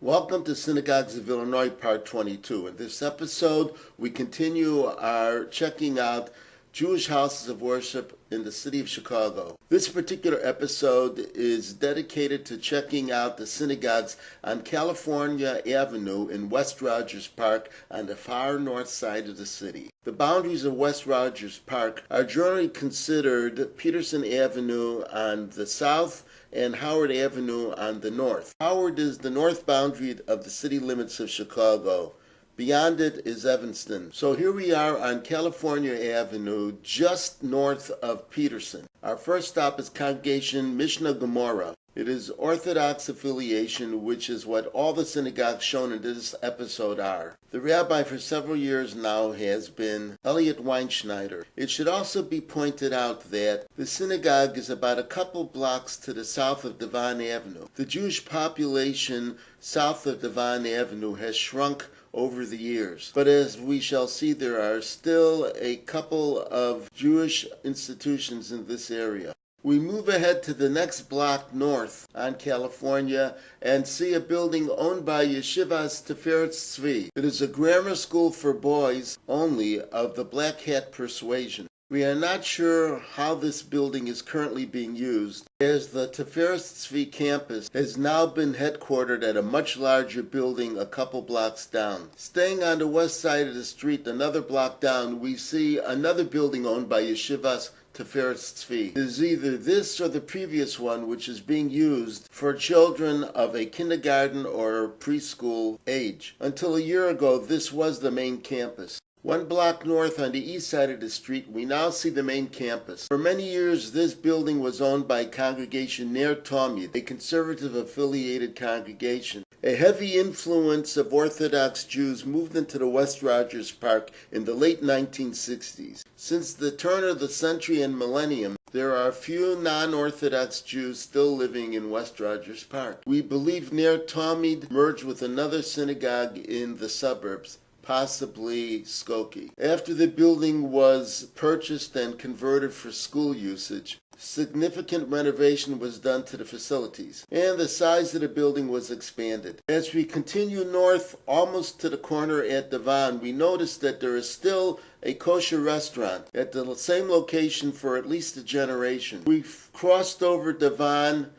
Welcome to Synagogues of Illinois, Part 22. In this episode, we continue our checking out Jewish houses of worship in the city of Chicago. This particular episode is dedicated to checking out the synagogues on California Avenue in West Rogers Park on the far north side of the city. The boundaries of West Rogers Park are generally considered Peterson Avenue on the south and Howard Avenue on the north. Howard is the north boundary of the city limits of Chicago. Beyond it is Evanston. So here we are on California Avenue, just north of Peterson. Our first stop is Congregation Mishnah Gemara. It is Orthodox affiliation, which is what all the synagogues shown in this episode are. The rabbi for several years now has been Elliot Weinschneider. It should also be pointed out that the synagogue is about a couple blocks to the south of Devon Avenue. The Jewish population south of Devon Avenue has shrunk over the years. But as we shall see, there are still a couple of Jewish institutions in this area. We move ahead to the next block north on California and see a building owned by Yeshivas Tiferet Tzvi. It is a grammar school for boys only of the Black Hat persuasion. We are not sure how this building is currently being used, as the Tiferet Tzvi campus has now been headquartered at a much larger building a couple blocks down. Staying on the west side of the street, another block down, we see another building owned by Yeshivas Tiferet Tzvi. It is either this or the previous one, which is being used for children of a kindergarten or preschool age. Until a year ago, this was the main campus. One block north on the east side of the street, we now see the main campus. For many years, this building was owned by Congregation Ner Tamid, a conservative affiliated congregation. A heavy influence of Orthodox Jews moved into the West Rogers Park in the late 1960s. Since the turn of the century and millennium, there are few non-Orthodox Jews still living in West Rogers Park. We believe Ner Tamid merged with another synagogue in the suburbs, possibly Skokie. After the building was purchased and converted for school usage, significant renovation was done to the facilities, and the size of the building was expanded. As we continue north, almost to the corner at Devon, we notice that there is still a kosher restaurant at the same location for at least a generation. We've crossed over Devon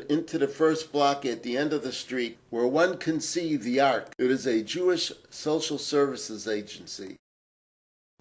into the first block at the end of the street, where one can see the Ark. It is a Jewish social services agency.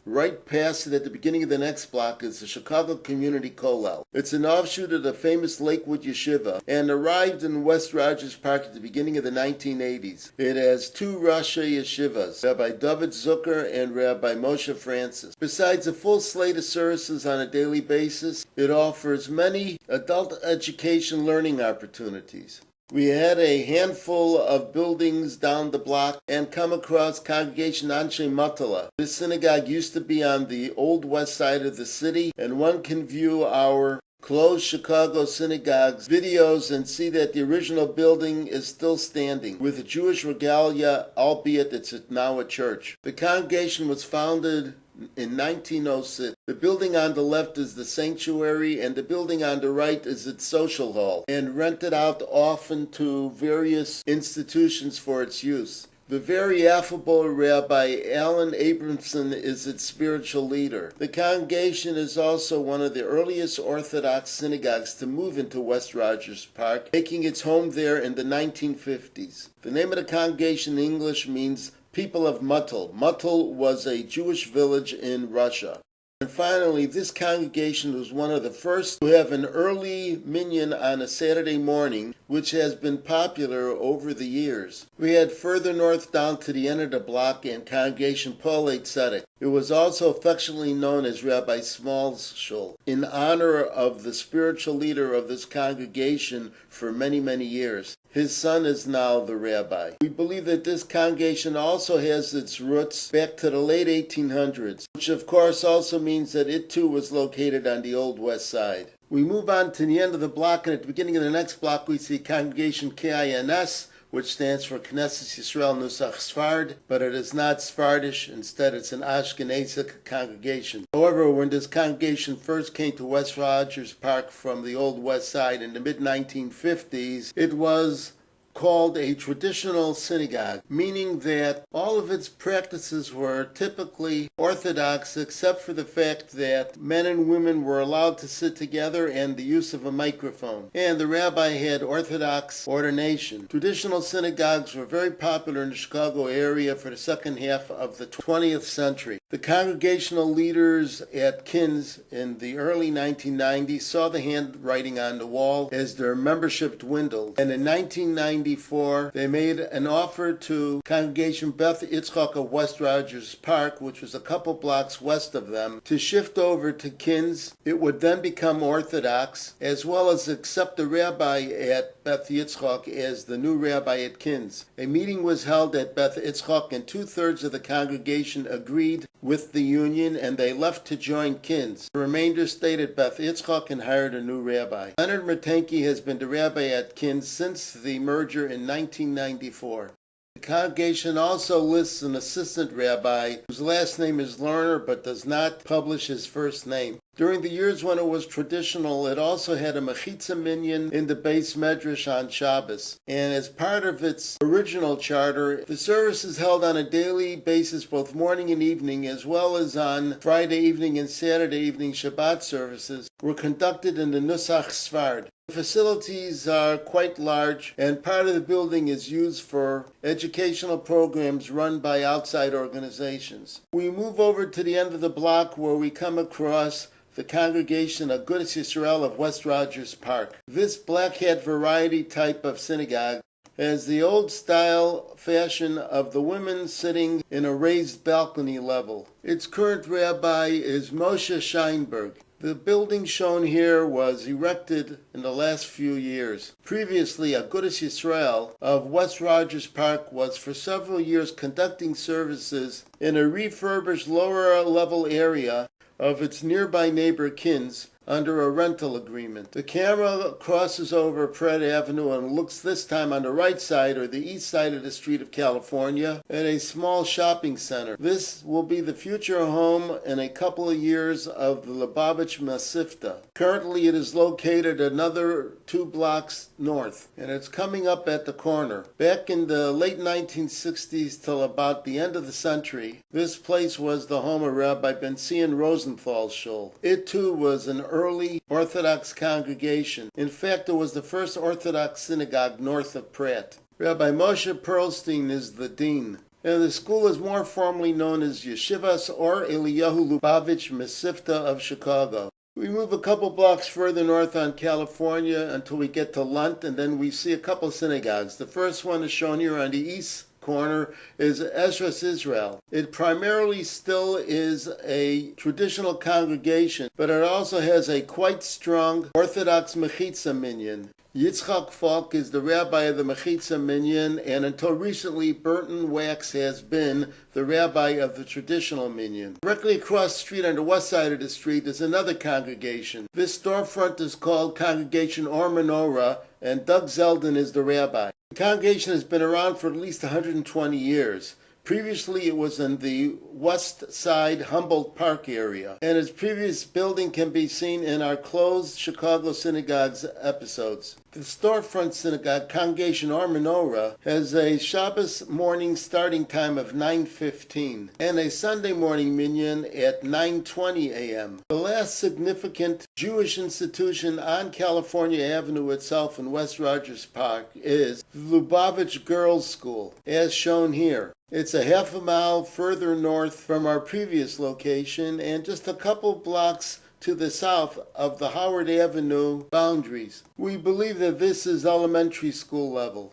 Right past it at the beginning of the next block is the Chicago Community Kollel. It's an offshoot of the famous Lakewood Yeshiva and arrived in West Rogers Park at the beginning of the 1980s. It has two Rashi Yeshivas, Rabbi David Zucker and Rabbi Moshe Francis. Besides a full slate of services on a daily basis, it offers many adult education learning opportunities. We had a handful of buildings down the block and come across Congregation Anshe Matala. This synagogue used to be on the old west side of the city, and one can view our closed Chicago synagogues videos and see that the original building is still standing, with a Jewish regalia, albeit it's now a church. The congregation was founded in 1906. The building on the left is the sanctuary, and the building on the right is its social hall, and rented out often to various institutions for its use. The very affable Rabbi Alan Abramson is its spiritual leader. The congregation is also one of the earliest Orthodox synagogues to move into West Rogers Park, making its home there in the 1950s. The name of the congregation in English means people of Mutel. Mutel was a Jewish village in Russia. And finally, this congregation was one of the first to have an early minyan on a Saturday morning, which has been popular over the years. We had further north down to the end of the block and Congregation Polei Tzedek. It was also affectionately known as Rabbi Small's Shul, in honor of the spiritual leader of this congregation for many, many years. His son is now the rabbi. We believe that this congregation also has its roots back to the late 1800s, which of course also means that it too was located on the old west side. We move on to the end of the block, and at the beginning of the next block we see Congregation KINS, which stands for Knesset Yisrael Nusach Sfard, but it is not Sephardish. Instead, it's an Ashkenazic congregation. However, when this congregation first came to West Rogers Park from the old west side in the mid-1950s, it was called a traditional synagogue, meaning that all of its practices were typically Orthodox except for the fact that men and women were allowed to sit together and the use of a microphone. And the rabbi had Orthodox ordination. Traditional synagogues were very popular in the Chicago area for the second half of the 20th century. The congregational leaders at Kins in the early 1990s saw the handwriting on the wall as their membership dwindled. And in 1994, they made an offer to Congregation Beth Yitzchak of West Rogers Park, which was a couple blocks west of them, to shift over to Kins. It would then become Orthodox, as well as accept the rabbi at Beth Yitzchak as the new rabbi at Kins. A meeting was held at Beth Yitzchak, and 2/3 of the congregation agreed with the union, and they left to join Kins. The remainder stayed at Beth Yitzchak and hired a new rabbi. Leonard Mertenke has been the rabbi at Kins since the merger in 1994. The congregation also lists an assistant rabbi whose last name is Lerner but does not publish his first name. During the years when it was traditional, it also had a mechitza minyan in the base medrash on Shabbos. And as part of its original charter, the services held on a daily basis, both morning and evening, as well as on Friday evening and Saturday evening Shabbat services, were conducted in the Nusach Sfard. The facilities are quite large, and part of the building is used for educational programs run by outside organizations. We move over to the end of the block where we come across the congregation of Agudas Yisrael of West Rogers Park. This black hat variety type of synagogue has the old style fashion of the women sitting in a raised balcony level. Its current rabbi is Moshe Scheinberg. The building shown here was erected in the last few years. Previously, Agudas Yisrael of West Rogers Park was for several years conducting services in a refurbished lower level area of its nearby neighbor Kins under a rental agreement. The camera crosses over Pratt Avenue and looks this time on the right side or the east side of the street of California at a small shopping center. This will be the future home in a couple of years of the Lubavitch Masifta. Currently it is located another 2 blocks north, and it's coming up at the corner. Back in the late 1960s till about the end of the century, this place was the home of Rabbi Ben-Zion Rosenthal's shul. It too was an early Orthodox congregation. In fact, it was the first Orthodox synagogue north of Pratt. Rabbi Moshe Perlstein is the dean. And the school is more formally known as Yeshivas or Eliyahu Lubavitch Masifta of Chicago. We move a couple blocks further north on California until we get to Lunt, and then we see a couple synagogues. The first one is shown here on the east corner is Esras Israel. It primarily still is a traditional congregation, but it also has a quite strong Orthodox Mechitza minyan. Yitzchak Falk is the rabbi of the Mechitza minyan, and until recently, Burton Wax has been the rabbi of the traditional minyan. Directly across the street on the west side of the street is another congregation. This storefront is called Congregation Or Menorah, and Doug Zeldin is the rabbi. The congregation has been around for at least 120 years. Previously, it was in the west side Humboldt Park area, and its previous building can be seen in our closed Chicago Synagogues episodes. The storefront synagogue, Congregation Or Menorah, has a Shabbos morning starting time of 9:15 and a Sunday morning minyan at 9:20 a.m. The last significant Jewish institution on California Avenue itself in West Rogers Park is the Lubavitch Girls' School, as shown here. It's a half a mile further north from our previous location and just a couple blocks to the south of the Howard Avenue boundaries. We believe that this is elementary school level.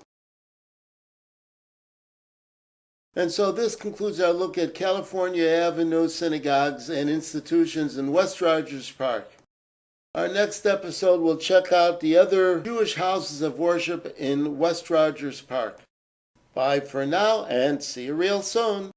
And so this concludes our look at California Avenue synagogues and institutions in West Rogers Park. Our next episode will check out the other Jewish houses of worship in West Rogers Park. Bye for now, and see you real soon.